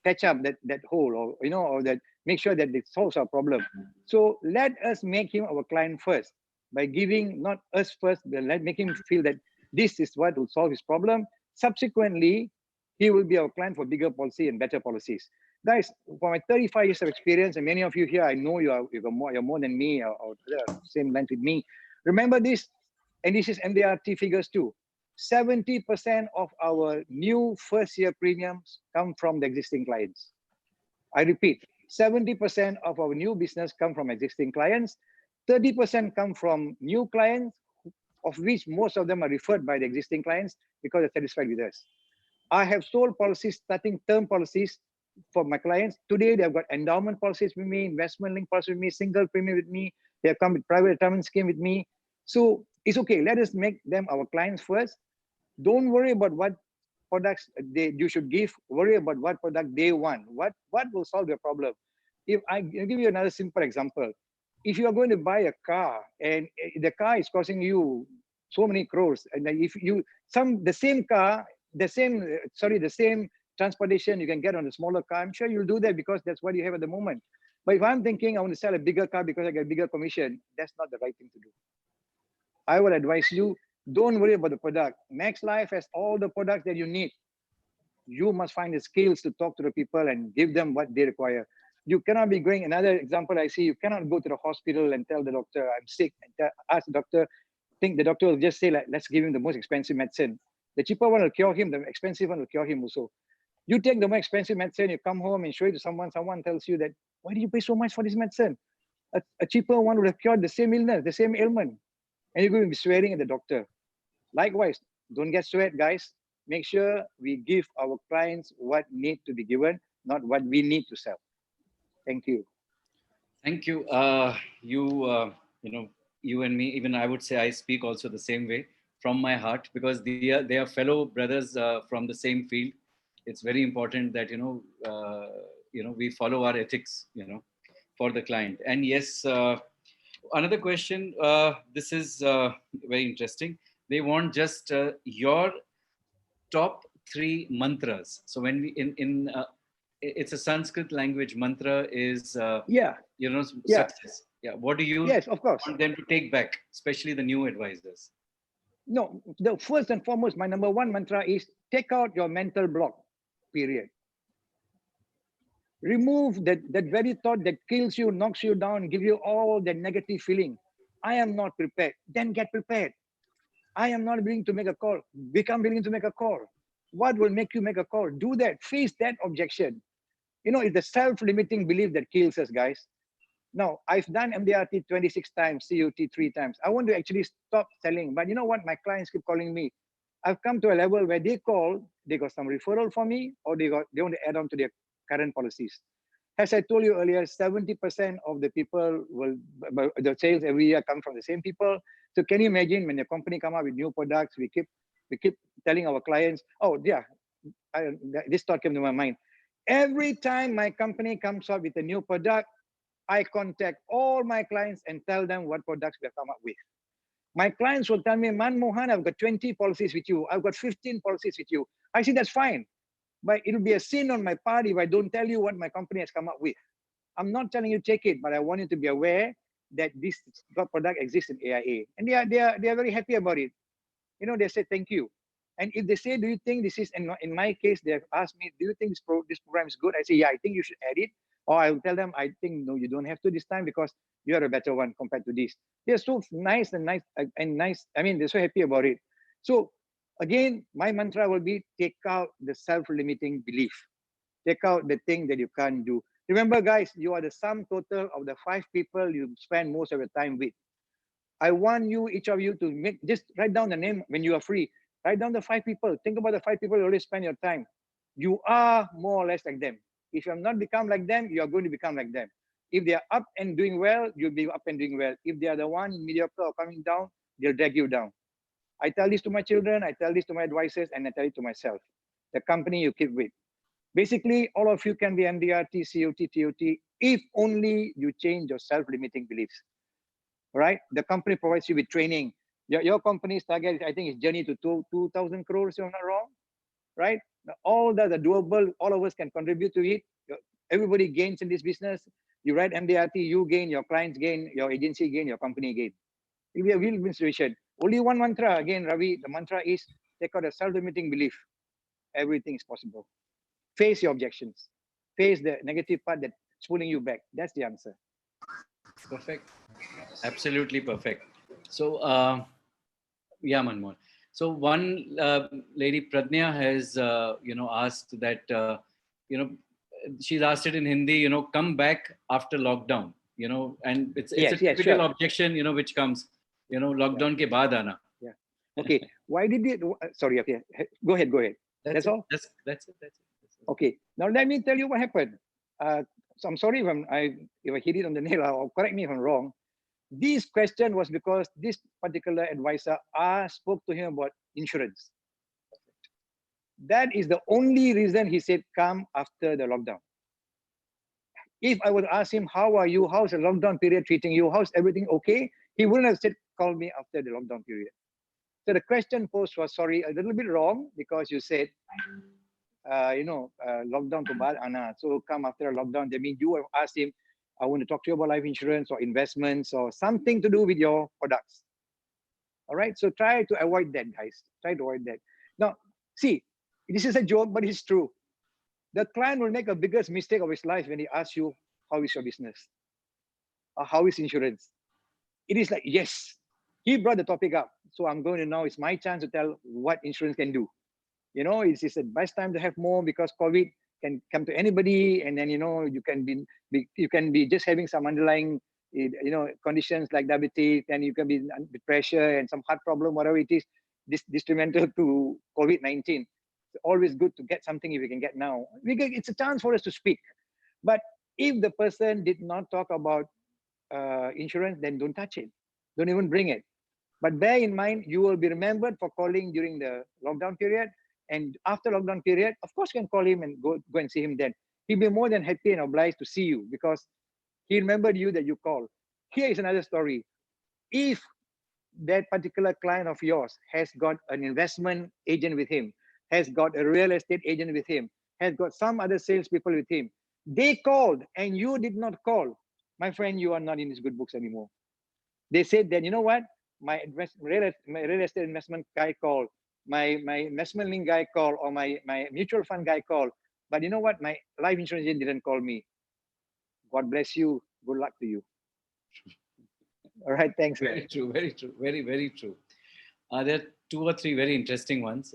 patch up that hole, or or that make sure that it solves our problem. So let us make him our client first by giving, not us first, but let make him feel that this is what will solve his problem. Subsequently, he will be our client for bigger policy and better policies. Guys, for my 35 years of experience, and many of you here, I know you're more than me or same length with me. Remember this, and this is MDRT figures too. 70% of our new first-year premiums come from the existing clients. I repeat, 70% of our new business come from existing clients. 30% come from new clients of which most of them are referred by the existing clients because they're satisfied with us. I have sold policies, starting term policies for my clients. Today, they've got endowment policies with me, investment link policies with me, single premium with me. They have come with private retirement scheme with me. So it's okay. Let us make them our clients first. Don't worry about what products you should give. Worry about what product they want. What will solve your problem? If I'll give you another simple example. If you are going to buy a car and the car is costing you so many crores, and if you the same transportation you can get on a smaller car, I'm sure you'll do that because that's what you have at the moment. But if I'm thinking I want to sell a bigger car because I get bigger commission, that's not the right thing to do. I would advise you, don't worry about the product. Max Life has all the products that you need. You must find the skills to talk to the people and give them what they require. You cannot be going, another example I see, you cannot go to the hospital and tell the doctor, I'm sick, and ask the doctor, think the doctor will just say, like, let's give him the most expensive medicine. The cheaper one will cure him, the expensive one will cure him also. You take the more expensive medicine, you come home and show it to someone tells you that, why do you pay so much for this medicine? A cheaper one would have cured the same illness, the same ailment. And you're going to be swearing at the doctor. Likewise, don't get sweat, guys. Make sure we give our clients what need to be given, not what we need to sell. Thank you. Thank you. You and me, even I would say I speak also the same way from my heart, because they are fellow brothers from the same field. It's very important that we follow our ethics, for the client. And yes, another question. This is very interesting. They want just your top 3 mantras. So when we it's a Sanskrit language. Mantra is success. Yeah. What do you Yes, of course. want them to take back, especially the new advisors? No, the first and foremost, my number 1 mantra is take out your mental block, period. Remove that very thought that kills you, knocks you down, give you all that negative feeling. I am not prepared. Then get prepared. I am not willing to make a call. Become willing to make a call. What will make you make a call? Do that. Face that objection. It's the self-limiting belief that kills us, guys. Now, I've done MDRT 26 times, CUT 3 times. I want to actually stop selling. But you know what? My clients keep calling me. I've come to a level where they got some referral for me, or they want to add on to their current policies. As I told you earlier, 70% of the people the sales every year come from the same people. So can you imagine when the company come up with new products, we keep telling our clients, oh yeah, this thought came to my mind. Every time my company comes up with a new product, I contact all my clients and tell them what products we have come up with. My clients will tell me, Man Mohan, I've got 20 policies with you. I've got 15 policies with you. I say, that's fine. But it'll be a sin on my part if I don't tell you what my company has come up with. I'm not telling you take it, but I want you to be aware that this product exists in AIA. And they are very happy about it. They say, thank you. And if they say, do you think this is, in my case, they have asked me, do you think this program is good? I say, yeah, I think you should add it. Or I will tell them, I think, no, you don't have to this time because you are a better one compared to this. They're so nice. I mean, they're so happy about it. So again, my mantra will be take out the self-limiting belief. Take out the thing that you can't do. Remember, guys, you are the sum total of the 5 people you spend most of your time with. I want each of you to just write down the name when you are free. Write down the 5 people. Think about the 5 people you always spend your time. You are more or less like them. If you have not become like them, you are going to become like them. If they are up and doing well, you'll be up and doing well. If they are the one mediocre or coming down, they'll drag you down. I tell this to my children, I tell this to my advisors, and I tell it to myself. The company you keep with. Basically, all of you can be MDRT, COT, TOT, if only you change your self-limiting beliefs. Right? The company provides you with training. Your company's target, I think, is journey to 2,000 crores, if I'm not wrong. Right? All that are doable, all of us can contribute to it. Everybody gains in this business. You write MDRT, you gain, your clients gain, your agency gain, your company gain. It will be a win-win situation. Only one mantra, again, Ravi, the mantra is take out a self-limiting belief. Everything is possible. Face your objections. Face the negative part that's pulling you back. That's the answer. Perfect. Absolutely perfect. So, yeah, Manmohan. So one lady, Pradnya, has, asked that, she's asked it in Hindi, come back after lockdown, and it's a typical objection, which comes, lockdown ke baad aana. Okay, why did it? Sorry, okay, go ahead, go ahead. That's it. all? That's it. That's it. Okay, now let me tell you what happened. So I'm sorry if I hit it on the nail, or correct me if I'm wrong. This question was because this particular advisor spoke to him about insurance. That is the only reason he said come after the lockdown. If I would ask him, how are you? How's the lockdown period treating you? How's everything okay? He wouldn't have said, call me after the lockdown period. So the question posed was, sorry, a little bit wrong, because you said, lockdown to bad, Anna. So come after a lockdown. That means you have asked him, I want to talk to you about life insurance or investments or something to do with your products. All right. So try to avoid that, guys. Try to avoid that. Now, see, this is a joke, but it's true. The client will make a biggest mistake of his life when he asks you, how is your business? Or how is insurance? It is like, yes, he brought the topic up. So I'm going to now, it's my chance to tell what insurance can do. You know, it's the best time to have more, because COVID can come to anybody. And then, you can be just having some underlying, conditions like diabetes, and you can be with pressure and some heart problem, whatever it is, this detrimental to COVID-19. It's always good to get something if we can get now. It's a chance for us to speak. But if the person did not talk about insurance, then don't touch it. Don't even bring it. But bear in mind, you will be remembered for calling during the lockdown period. And after lockdown period, of course, you can call him and go and see him then. He'll be more than happy and obliged to see you, because he remembered you that you called. Here is another story. If that particular client of yours has got an investment agent with him, has got a real estate agent with him, has got some other salespeople with him, they called and you did not call, my friend, you are not in his good books anymore. They said that, you know what, my real estate investment guy called, my investment link guy called, or my mutual fund guy called, but you know what, my life insurance agent didn't call me. God bless you. Good luck to you. All right, thanks. Very true, very true, very, very true. There are 2 or 3 very interesting ones.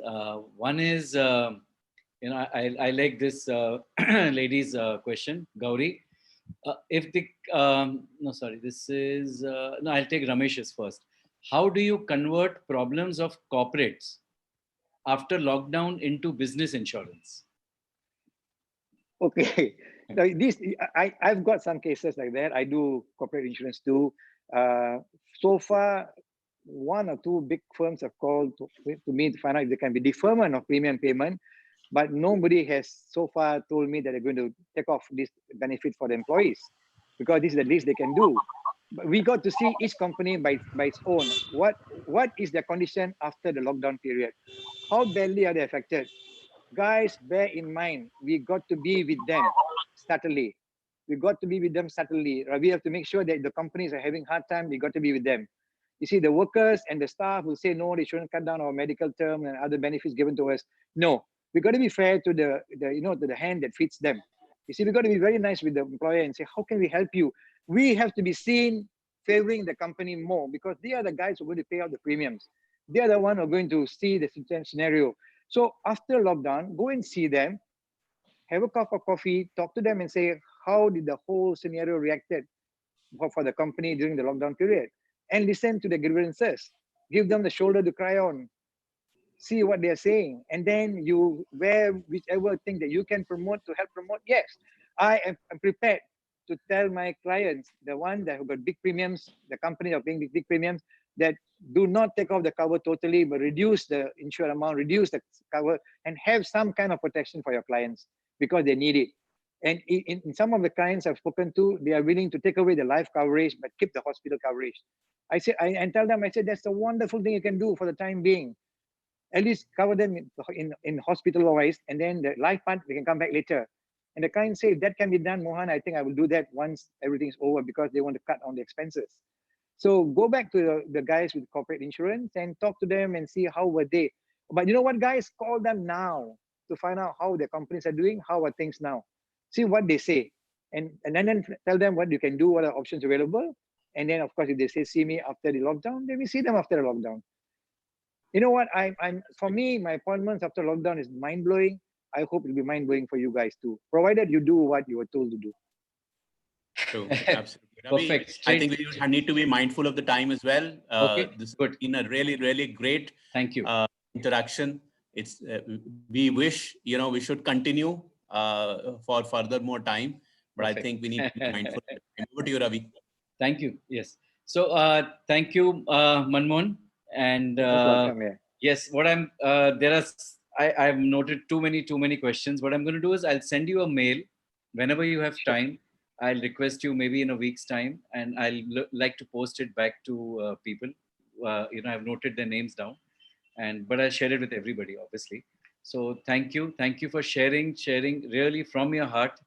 One is, I like this lady's question, Gauri. If the, no, sorry, this is, no, I'll take Ramesh's first. How do you convert problems of corporates after lockdown into business insurance? Okay, now I've got some cases like that. I do corporate insurance too. So far, 1 or 2 big firms have called to me to find out if there can be deferment of premium payment, but nobody has so far told me that they're going to take off this benefit for the employees, because this is the least they can do. But we got to see each company by its own. What is their condition after the lockdown period? How badly are they affected? Guys, bear in mind, we got to be with them subtly. We got to be with them subtly. We have to make sure that the companies are having hard time. We got to be with them. You see, the workers and the staff will say, no, they shouldn't cut down our medical term and other benefits given to us. No, we got to be fair to to the hand that feeds them. You see, we got to be very nice with the employer and say, how can we help you? We have to be seen favoring the company more, because they are the guys who are going to pay out the premiums. They are the one who are going to see the scenario. So after lockdown, go and see them, have a cup of coffee, talk to them and say, how did the whole scenario reacted for the company during the lockdown period? And listen to the grievances. Give them the shoulder to cry on. See what they're saying. And then you wear whichever thing that you can promote to help promote. Yes, I am prepared to tell my clients, the one that have got big premiums, the company are paying big premiums, that do not take off the cover totally, but reduce the insured amount, reduce the cover, and have some kind of protection for your clients, because they need it. And in some of the clients I've spoken to, they are willing to take away the life coverage, but keep the hospital coverage. I say, and tell them, I said, that's a wonderful thing you can do for the time being. At least cover them in hospital-wise, and then the life part, they can come back later. And the client say, if that can be done, Mohan, I think I will do that once everything's over, because they want to cut on the expenses. So go back to the guys with corporate insurance and talk to them and see how were they. But you know what, guys? Call them now to find out how their companies are doing, how are things now. See what they say. And then tell them what you can do, what are options available. And then, of course, if they say, see me after the lockdown, then we see them after the lockdown. You know what? For me, my appointments after lockdown is mind-blowing. I hope it'll be mind-blowing for you guys too, provided you do what you were told to do. True. Absolutely. Ravi, Perfect. I think we need to be mindful of the time as well. Okay, This good. has been a really, really great Thank you. interaction. It's we wish, we should continue for further more time, but I Perfect. think we need to be mindful. Over to you, Ravi. Thank you. Yes. So thank you, Manmohan. And Most welcome. Yeah. yes, what I'm I've noted too many questions. What I'm going to do is I'll send you a mail whenever you have Sure. time. I'll request you maybe in a week's time, and I'll like to post it back to people. I've noted their names down, but I'll share it with everybody, obviously. So thank you for sharing really from your heart,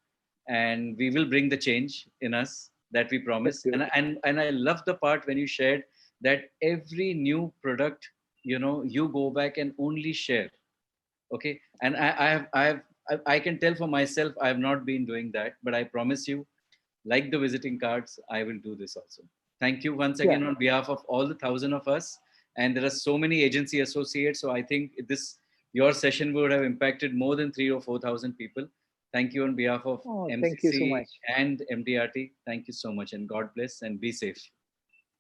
and we will bring the change in us that we promise. Good. And I love the part when you shared that every new product, you go back and only share. Okay, and I can tell for myself I have not been doing that, but I promise you, like the visiting cards, I will do this also. Thank you once again on behalf of all the 1,000 of us. And there are so many agency associates. So I think your session would have impacted more than 3,000 or 4,000 people. Thank you on behalf of Thank you so MCC much. and MDRT. Thank you so much, and God bless and be safe.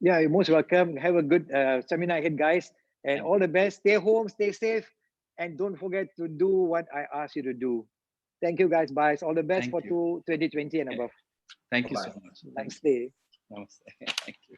Yeah, you're most welcome. Have a good seminar ahead, guys. And Thank all the best. Stay home, stay safe. And don't forget to do what I asked you to do. Thank you, guys. Bye. All the best Thank for you. 2020 and above. Thank you so Bye-bye. much. Namaste. Namaste. Thank you.